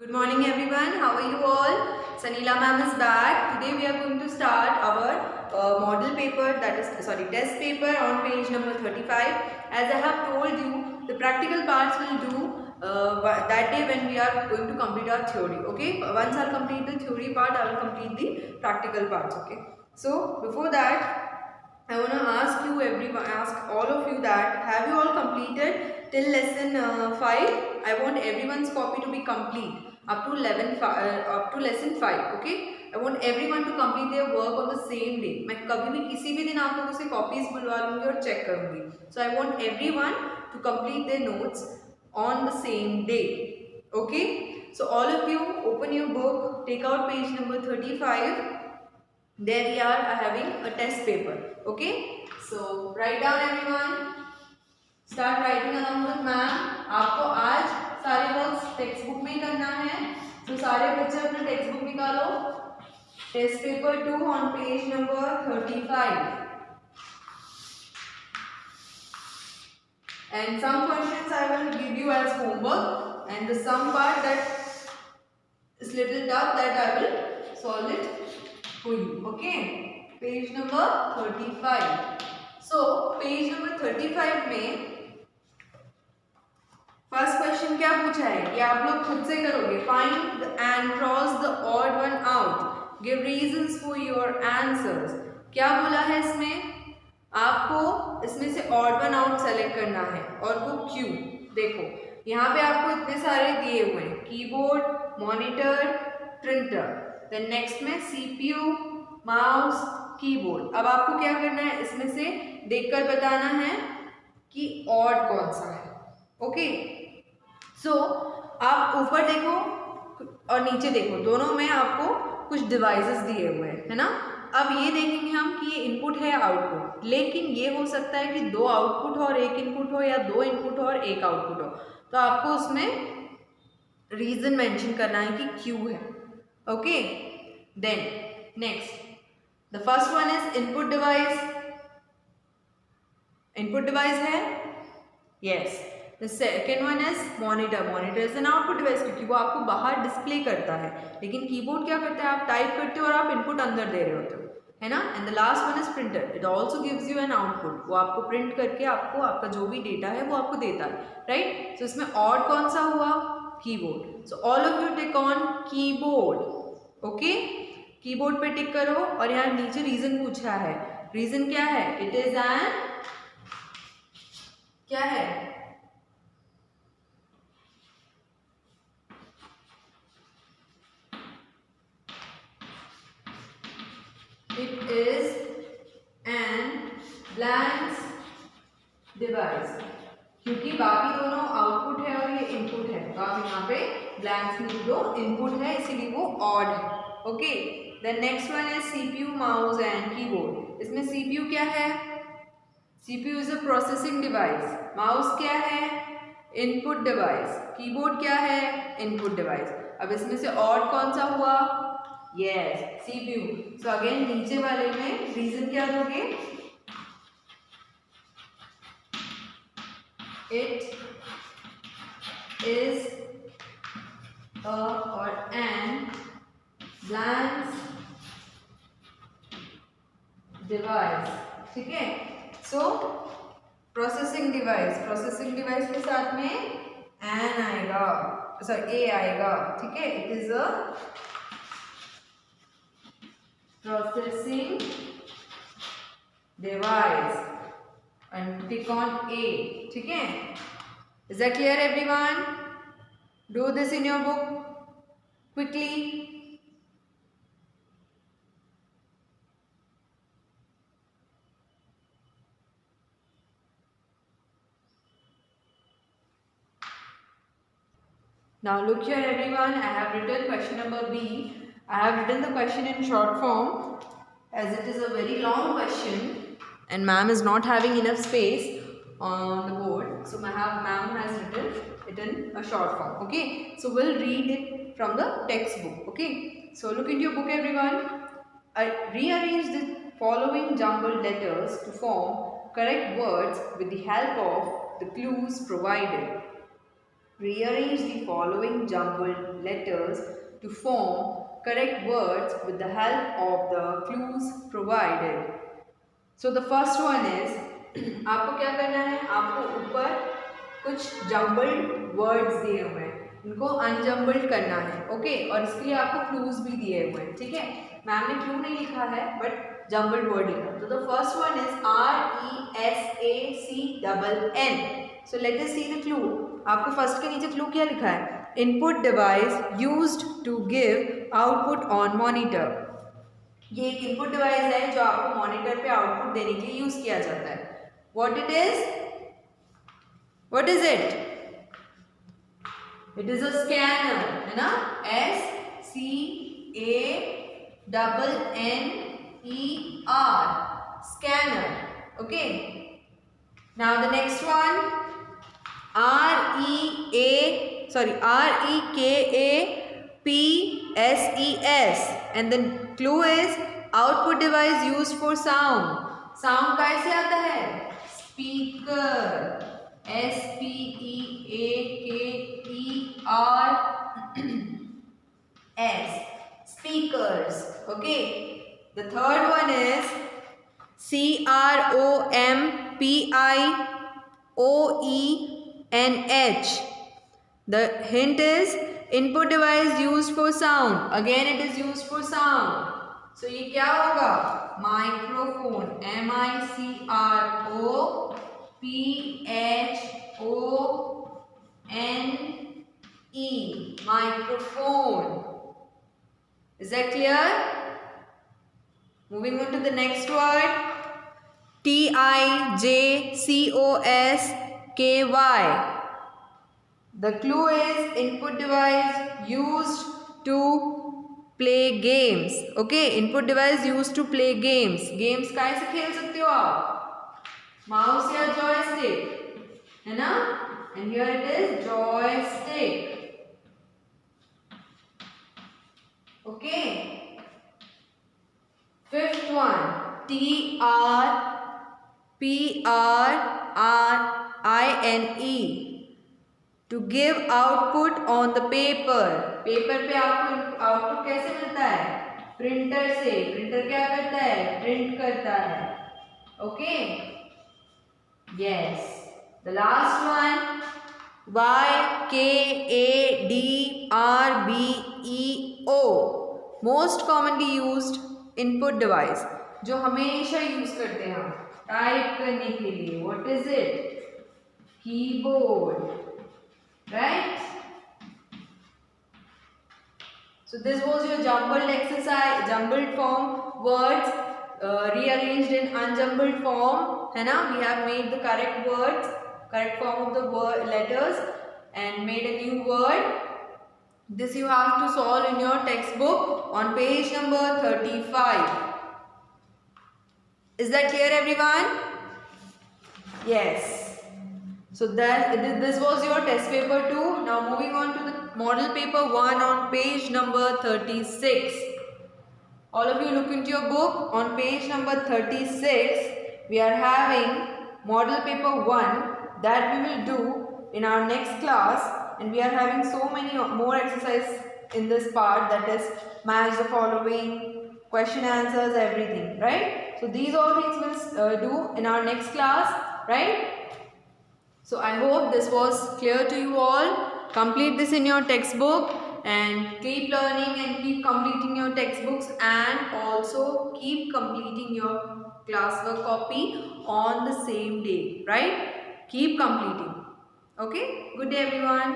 Good morning everyone, how are you all? Sanila ma'am is back. Today we are going to start our model paper, that is test paper on page number 35. As I have told you, the practical parts will do that day when we are going to complete our theory. Okay, once I'll complete the theory part, I will complete the practical parts. Okay, so before that I want to ask you everyone, ask all of you that have you all completed till lesson 5? I want everyone's copy to be complete up to up to lesson 5. Okay, I want everyone to complete their work on the same day. मैं कभी भी किसी भी दिन आप लोगों से copies बुलवा लूँगी और check करूँगी. So I want everyone to complete their notes on the same day. Okay, so all of you open your book, take out page number 35. There we are having a test paper. Okay, so write down everyone. Start writing along with ma'am. आपको आज सारे works text book में करना है. तो सारे बच्चे अपने टेक्स्ट बुक निकालो. Test paper 2 on page number 35. And some questions I will give you as homework, and the some part that is little tough, that I will solve it for you. Okay, page number 35. So page number 35 में first question क्या पूछा है, ये आप लोग खुद से करोगे. Find and cross the odd one out, give reasons for your answers. क्या बोला है इसमें, आपको इसमें से ऑड वन आउट सेलेक्ट करना है और वो क्यों. देखो यहाँ पे आपको इतने सारे दिए हुए हैं, keyboard, monitor, printer. Then next में सीपीयू, माउस, कीबोर्ड. अब आपको क्या करना है, इसमें से देखकर बताना है कि ऑड कौन सा है. ओके, सो आप ऊपर देखो और नीचे देखो, दोनों में आपको कुछ डिवाइसेस दिए हुए हैं, है ना. अब ये देखेंगे हम कि ये इनपुट है आउटपुट, लेकिन ये हो सकता है कि दो आउटपुट और एक इनपुट हो, या दो इनपुट और एक आउटपुट हो. तो आपको उसमें रीजन मेंशन करना है कि क्यों है. Okay, then next the first one is input device. Input device है, yes. The second one is monitor. Monitor is an output device, क्योंकि वो आपको बाहर डिस्प्ले करता है. लेकिन कीबोर्ड क्या करता है, आप टाइप करते हो और आप इनपुट अंदर दे रहे होते हो, है ना. And the last one is printer. It also gives you an output. वो आपको प्रिंट करके आपको आपका जो भी डेटा है वो आपको देता है, राइट. सो इसमें ऑड कौन सा हुआ, keyboard. So all of you tick on keyboard. Okay, keyboard पे टिक करो. और यहाँ नीचे रीजन पूछा है. रीजन क्या है, इट इज एन, क्या है, it is an blanks device. क्योंकि बाकी दोनों आउटपुट है और ये इनपुट है, तो आप यहाँ पे ब्लैंक्स में दो, इनपुट है इसीलिए वो ऑड है. ओके, देन नेक्स्ट वन है सीपीयू, माउस एंड कीबोर्ड. इसमें सीपीयू क्या है, CPU is a processing device. Mouse क्या है, इनपुट डिवाइस. कीबोर्ड क्या है, इनपुट डिवाइस. अब इसमें से ऑड कौन सा हुआ, यस, सीपीयू. सो अगेन नीचे वाले में रीजन क्या दोगे, इट इज अ और एन ब्लैंक्स डिवाइस. ठीक है. सो प्रोसेसिंग डिवाइस, प्रोसेसिंग डिवाइस के साथ में एन आएगा, सॉरी ए आएगा. ठीक है, it is a processing device and click on A. ठीक है, is that clear everyone? Do this in your book quickly. Now look here everyone, I have written question number B. I have written the question in short form as it is a very long question and ma'am is not having enough space on the board. So ma'am has written it in a short form. Okay, so we'll read it from the textbook. Okay, so look into your book everyone. I rearrange the following jumbled letters to form correct words with the help of the clues provided. Rearrange the following jumbled letters to form correct words with the help of the clues provided. So the first one is आपको क्या करना है, आपको ऊपर कुछ jumbled words दिए हुए हैं, इनको अनजम्बल्ड करना है, ओके। और इसके लिए आपको क्लूज भी दिए हुए हैं, ठीक है। मैम ने क्लू नहीं लिखा है बट जम्बल्ड वर्ड लिखा। तो the first one is RESACNN। So let us see the clue. आपको फर्स्ट के नीचे क्लू क्या लिखा है, input device used to give output on monitor. ये एक इनपुट डिवाइस है जो आपको मॉनिटर पे आउटपुट देने के लिए यूज किया जाता है। What it is, what is it? It is a scanner, है ना, SCANNER, scanner, okay. Now the next one REKAPSES and the clue is output device used for sound. Sound कैसे आता है, speaker, SPEAKERS, speakers, okay. The third one is CROMPIOENH. The hint is input device used for sound. Again it is used for sound. So ये क्या होगा, microphone, MICROPHONE, microphone. Is that clear? Moving on to the next word, TIJCOSKY. The clue is input device used to play games. Okay, input device used to play games. Games कैसे खेल सकते हो आप, mouse या joystick, है ना, and here it is joystick, okay. Fifth one, TRPRINE, to give output on the paper. Paper पे आपको आउटपुट कैसे मिलता है, प्रिंटर से। प्रिंटर क्या करता है, प्रिंट करता है, okay, yes. The last one YKADRBEO, most commonly used input device, जो हमेशा यूज करते हैं हम टाइप करने के लिए। What is it, keyboard, right? So this was your jumbled exercise, jumbled form words rearranged in unjumbled form, है ना। We have made the correct words, correct form of the word letters and made a new word. This you have to solve in your textbook on page number 35. Is that clear, everyone? Yes. So this was your test paper 2. Now moving on to the model paper 1 on page number 36. All of you look into your book. On page number 36, we are having model paper 1 that we will do in our next class, and we are having so many more exercises in this part, that is match the following, question answers, everything, right? So these all things we'll do in our next class, right? So I hope this was clear to you all. Complete this in your textbook and keep learning and keep completing your textbooks, and also keep completing your classwork copy on the same day, right? Keep completing. Okay? Good day, everyone.